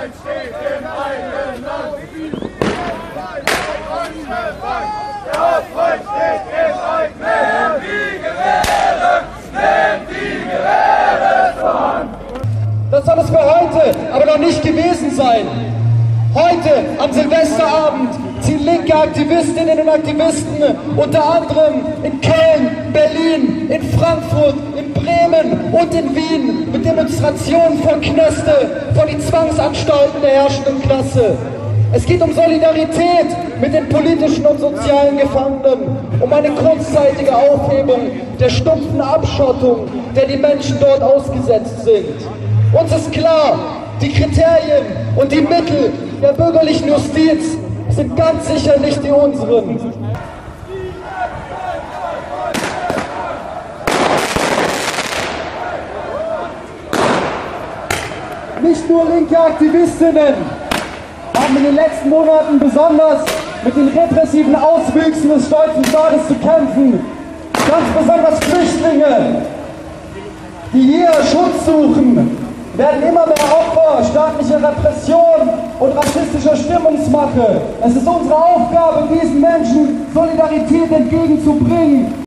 Freiheit steht im eigenen Land. Der Auftrag steht im eigenen Land. Die Gewehre zur Hand. Das soll es für heute aber noch nicht gewesen sein. Heute, am Silvesterabend, ziehen linke Aktivistinnen und Aktivisten unter anderem in Köln, Berlin, in Frankfurt, in Bremen und in Wien mit Demonstrationen vor Knöste, vor die Zwangsanstalten der herrschenden Klasse. Es geht um Solidarität mit den politischen und sozialen Gefangenen, um eine kurzzeitige Aufhebung der stumpfen Abschottung, der die Menschen dort ausgesetzt sind. Uns ist klar, die Kriterien und die Mittel der bürgerlichen Justiz sind ganz sicher nicht die unseren. Nicht nur linke Aktivistinnen haben in den letzten Monaten besonders mit den repressiven Auswüchsen des deutschen Staates zu kämpfen. Ganz besonders Flüchtlinge, die hier Schutz suchen, werden immer mehr Opfer staatlicher Repression und rassistischer Stimmungsmache. Es ist unsere Aufgabe, diesen Menschen Solidarität entgegenzubringen.